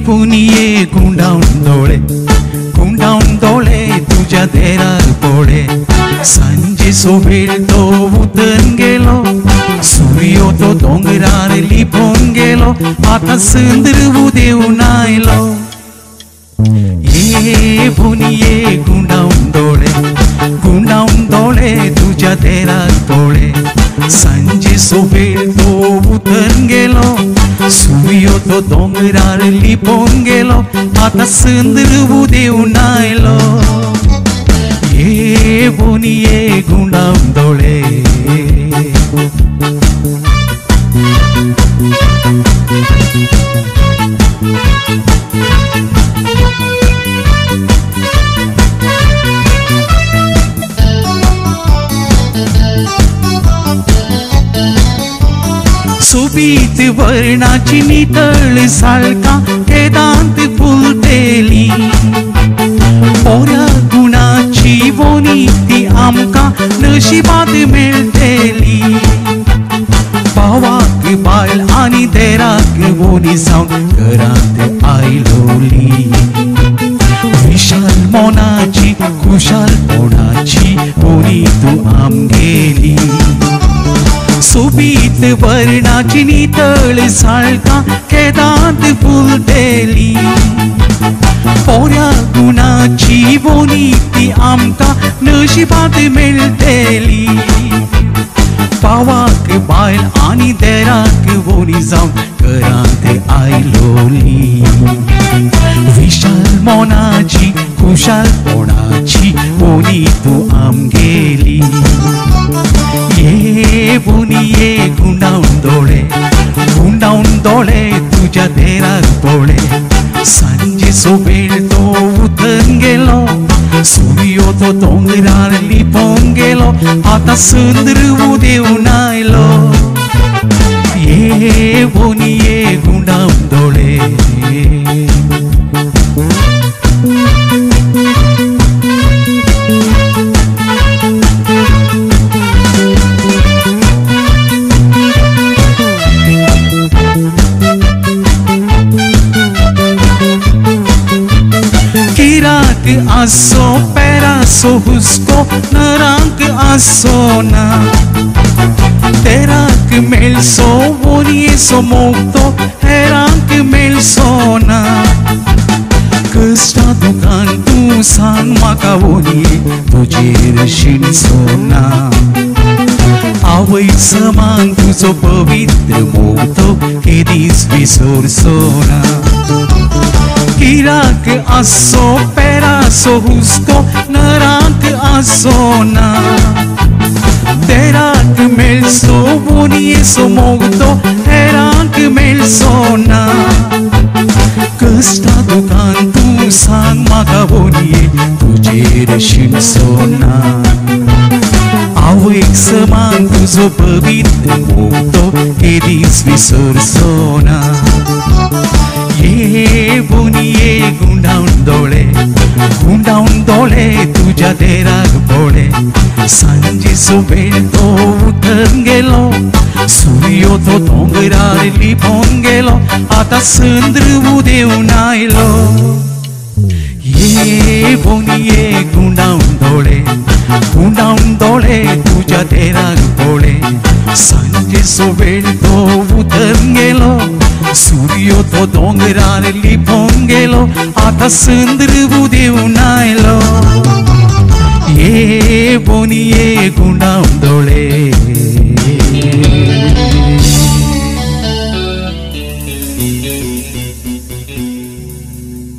पुनिये गुंडावून तुझ्या देरार पोळे सांजे सोबेल तो उतरून गेलो सूर्यो तो डोंगरार लिपोन गेलो आता संद्र देऊन आयलो ये पुनिये गुंडावून डोळे तुझ्या देरार पोळे सांजे सोबेल तो उतरून गेलो सूर्यो तो डोंगरार लिपोन गेलो आता संद्र देऊन आयलो ये बोनिये गुंडावून डोळे सुबीत वर्णाची नितळ साळका केदांत फुलतेली पोऱ्या गुणाची बोनी ती आमका नशिबात मेळतेली भावाक बायल आणि देराक बोनी जावन घरांत आयलोली विशाल मोनाची खुशालपणाची बोनी तू आमगेली सुबीत वर्णाची नितळ साळका केदांत फुलतेली पोऱ्या गुणाची बोनी ती आमका नशिबात मेळतेली भावाक बायल आणि देराक बोनी जावन घरांत आयलोली विशाल मोनाची खुशालपणाची बोनी तू आमगेली ये बोनिये गुंडावून डोळे तुझ्या देरार पोळे सांजे सोबेल तो उतरून गेलो सूर्यो तो डोंगरार लिपोन गेलो आता संद्र देऊन आयलो ये बोनिये गुंडावून डोळे आसो पैरासो हुस्को नरांक आसो ना तेराक मेलसो बोनिये सो मोगतो हेरांक मेलसो ना कष्टा दुकान तू सांग म्हाका बोनिये तुजेर शिणसो ना आवय समान तुजो पवित्र मोगतो केदीस विसरसो ना किराक आसो पैरासो हुस्को नरांक आसो ना तेराक मेलसो बोनिये सो मोगतो हेरांक मेलसो ना कष्टा दुकान तू सांग म्हाका बोनिये तुजेर शिणसो ना आवयक समान तुजो पवित्र मोगतो केदीस विसरसो ना ये बोनिये गुंडावून डोळे तुझ्या देरार पोळे सांजे सोबेल तो उतरून गेलो सूर्यो तो डोंगरार लिपोन गेलो आता संद्र देऊन आयलो ये बोनिये गुंडावून डोळे तुझ्या देरार पोळे सांजे सोबेल तो उतरून गेलो सूर्यो तो डोंगरार लिपोन गेलो आता संद्र देऊन आयलो ये बोनिये गुंडावून